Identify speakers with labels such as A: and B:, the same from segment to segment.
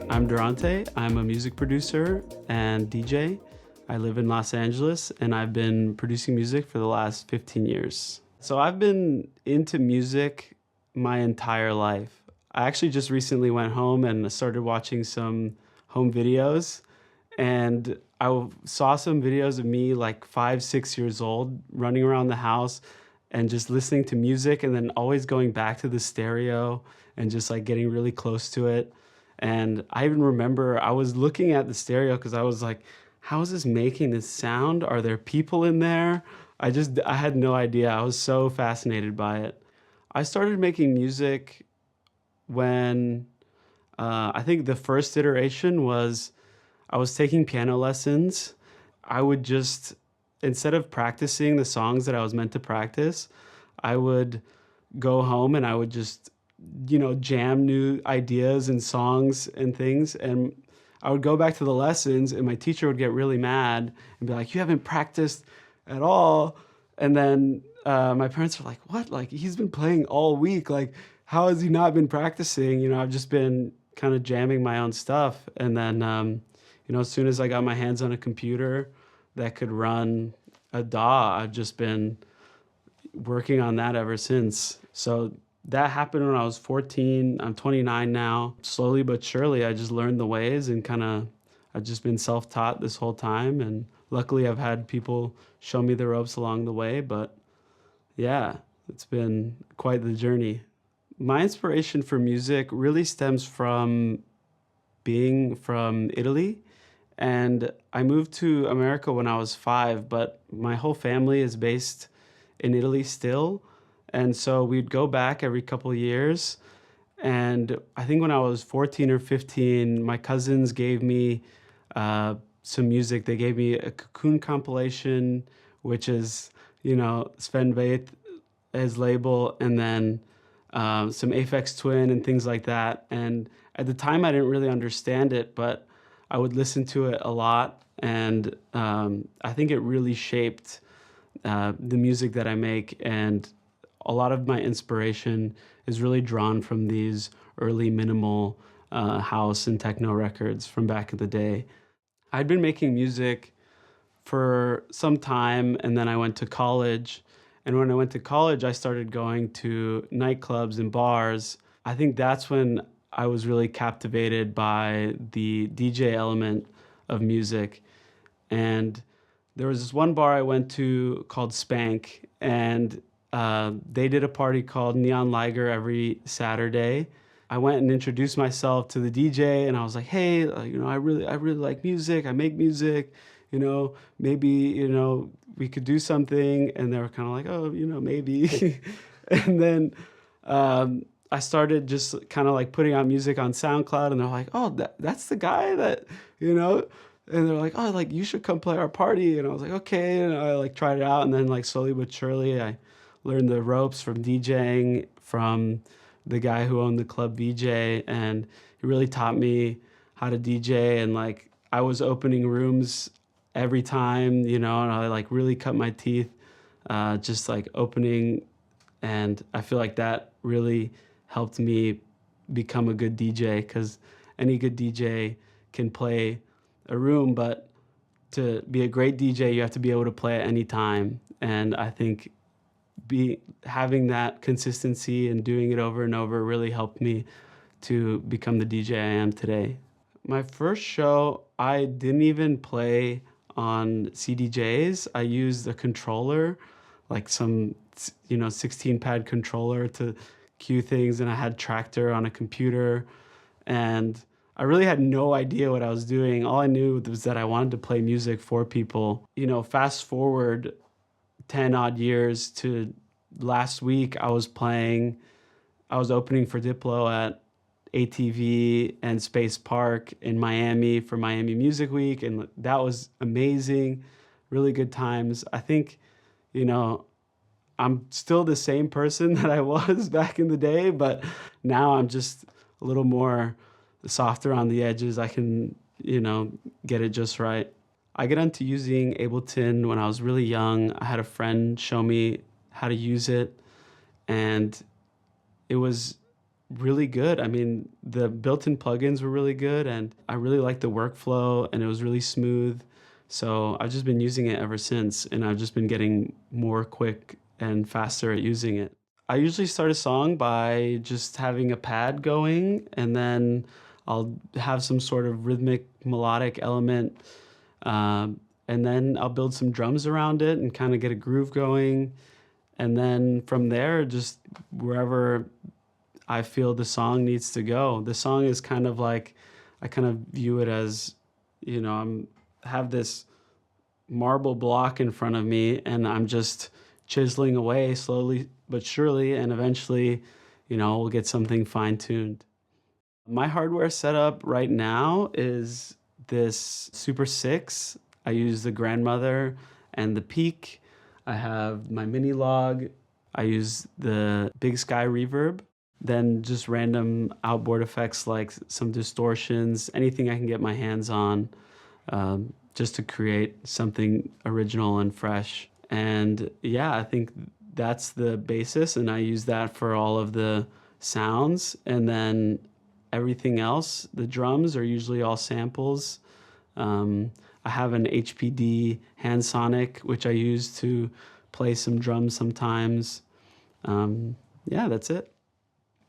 A: I'm Durante. I'm a music producer and DJ. I live in Los Angeles and I've been producing music for the last 15 years. So I've been into music my entire life. I actually just recently went home and started watching some home videos, and I saw some videos of me like 5, 6 years old running around the house and just listening to music, and then always going back to the stereo and just like getting really close to it. And I even remember I was looking at the stereo because I was like, how is this making this sound? Are there people in there? I had no idea. I was so fascinated by it. I started making music when I think the first iteration was I was taking piano lessons. I would just, instead of practicing the songs that I was meant to practice, I would go home and I would just, jam new ideas and songs and things. And I would go back to the lessons and my teacher would get really mad and be like, you haven't practiced at all. And then my parents were like, what? Like, he's been playing all week. Like, how has he not been practicing? I've just been kind of jamming my own stuff. And then, as soon as I got my hands on a computer that could run a DAW, I've just been working on that ever since. So that happened when I was 14. I'm 29 now. Slowly but surely, I just learned the ways and I've just been self-taught this whole time. And luckily, I've had people show me the ropes along the way. But yeah, it's been quite the journey. My inspiration for music really stems from being from Italy. And I moved to America when I was 5, but my whole family is based in Italy still. And so we'd go back every couple of years. And I think when I was 14 or 15, my cousins gave me some music. They gave me a Cocoon compilation, which is, Sven Väth, his label, and then some Aphex Twin and things like that. And at the time, I didn't really understand it, but I would listen to it a lot. And I think it really shaped the music that I make. And a lot of my inspiration is really drawn from these early minimal house and techno records from back in the day. I'd been making music for some time, and then I went to college. And when I went to college, I started going to nightclubs and bars. I think that's when I was really captivated by the DJ element of music. And there was this one bar I went to called Spank, and they did a party called Neon Liger every Saturday. I went and introduced myself to the DJ, and I was like, "Hey, I really like music. I make music. Maybe we could do something." And they were kind of like, "Oh, maybe." And then I started just kind of like putting out music on SoundCloud, and they're like, "Oh, that's the guy that." And they're like, "Oh, like you should come play our party." And I was like, "Okay." And I like tried it out, and then like slowly but surely, I learned the ropes from DJing from the guy who owned the club VJ, and he really taught me how to DJ. And like I was opening rooms every time, and I like really cut my teeth just like opening. And I feel like that really helped me become a good DJ, because any good DJ can play a room, but to be a great DJ, you have to be able to play at any time. And I think having that consistency and doing it over and over really helped me to become the DJ I am today. My first show, I didn't even play on CDJs. I used a controller, like some 16 pad controller to cue things, and I had Tractor on a computer, and I really had no idea what I was doing. All I knew was that I wanted to play music for people. Fast forward 10 odd years to last week, I was opening for DiIplo at ATV and Space Park in Miami for Miami Music Week, and that was amazing. Really good times. I think, I'm still the same person that I was back in the day, but now I'm just a little more softer on the edges. I can, get it just right. I got into using Ableton when I was really young. I had a friend show me how to use it, and it was really good. I mean, the built-in plugins were really good, and I really liked the workflow, and it was really smooth. So I've just been using it ever since, and I've just been getting more quick and faster at using it. I usually start a song by just having a pad going, and then I'll have some sort of rhythmic melodic element, and then I'll build some drums around it and kind of get a groove going. And then from there, just wherever I feel the song needs to go. The song is kind of like, I kind of view it as, I'm have this marble block in front of me, and I'm just chiseling away slowly but surely, and eventually, we'll get something fine-tuned. My hardware setup right now is this Super 6. I use the grandmother and the Peak. I have my mini log. I use the Big Sky reverb. Then just random outboard effects like some distortions, anything I can get my hands on, just to create something original and fresh. And yeah, I think that's the basis, and I use that for all of the sounds. And then everything else, the drums are usually all samples. I have an HPD hand sonic, which I use to play some drums sometimes. Yeah, that's it.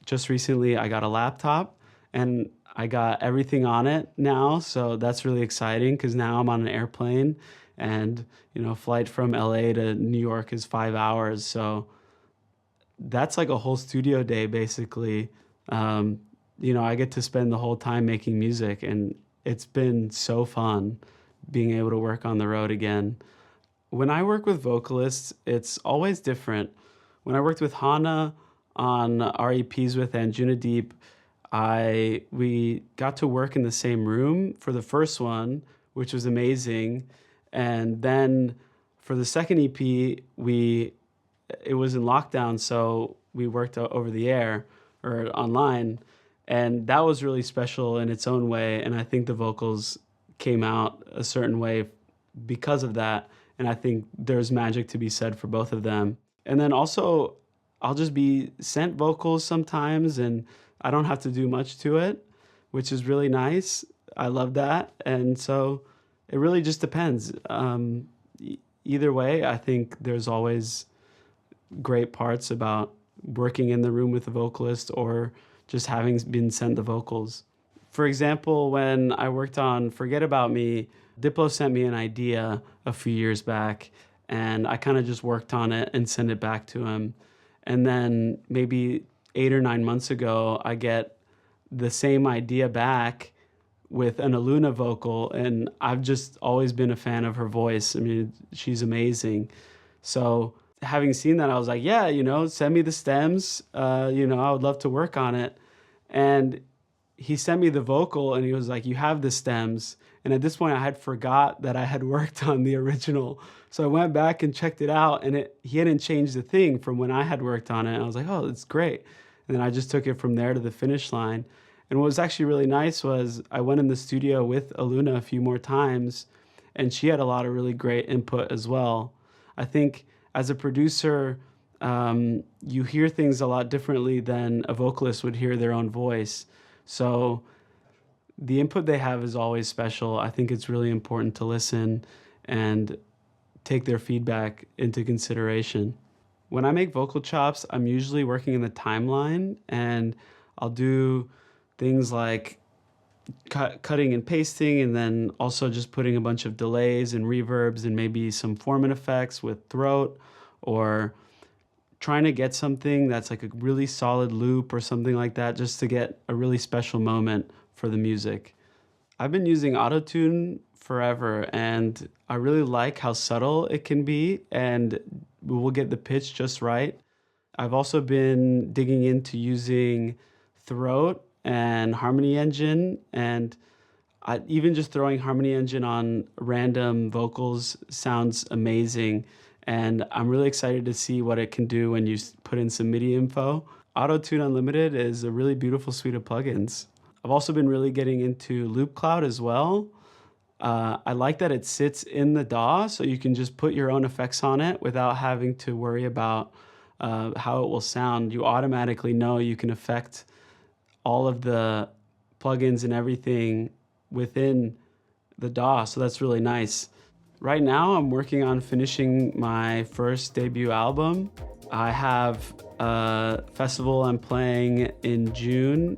A: Just recently, I got a laptop, and I got everything on it now. So that's really exciting because now I'm on an airplane, and, flight from LA to New York is 5 hours. So that's like a whole studio day, basically. I get to spend the whole time making music, and it's been so fun being able to work on the road again. When I work with vocalists, it's always different. When I worked with Hana on our EPs with Anjunadeep, we got to work in the same room for the first one, which was amazing. And then for the second EP, it was in lockdown, so we worked over the air or online, and that was really special in its own way. And I think the vocals came out a certain way because of that. And I think there's magic to be said for both of them. And then also, I'll just be sent vocals sometimes, and I don't have to do much to it, which is really nice. I love that. And so it really just depends. Either way, I think there's always great parts about working in the room with the vocalist or just having been sent the vocals. For example, when I worked on Forget About Me, DiIplo sent me an idea a few years back, and I kind of just worked on it and sent it back to him. And then maybe 8 or 9 months ago, I get the same idea back with an Aluna vocal, and I've just always been a fan of her voice. I mean, she's amazing. So having seen that, I was like, yeah, send me the stems. I would love to work on it. And he sent me the vocal, and he was like, you have the stems. And at this point, I had forgot that I had worked on the original. So I went back and checked it out, and he hadn't changed a thing from when I had worked on it. And I was like, oh, it's great. And then I just took it from there to the finish line. And what was actually really nice was I went in the studio with Aluna a few more times, and she had a lot of really great input as well. I think as a producer, you hear things a lot differently than a vocalist would hear their own voice. So the input they have is always special. I think it's really important to listen and take their feedback into consideration. When I make vocal chops, I'm usually working in the timeline, and I'll do things like cutting and pasting, and then also just putting a bunch of delays and reverbs and maybe some formant effects with throat, or trying to get something that's like a really solid loop or something like that, just to get a really special moment for the music. I've been using AutoTune forever, and I really like how subtle it can be, and we'll get the pitch just right. I've also been digging into using throat and Harmony Engine, and even just throwing Harmony Engine on random vocals sounds amazing. And I'm really excited to see what it can do when you put in some MIDI info. AutoTune Unlimited is a really beautiful suite of plugins. I've also been really getting into Loopcloud as well. I like that it sits in the DAW, so you can just put your own effects on it without having to worry about how it will sound. You automatically know you can affect all of the plugins and everything within the DAW, so that's really nice. Right now, I'm working on finishing my first debut album. I have a festival I'm playing in June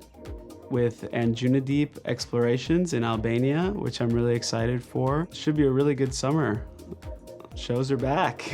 A: with Anjunadeep Explorations in Albania, which I'm really excited for. Should be a really good summer. Shows are back.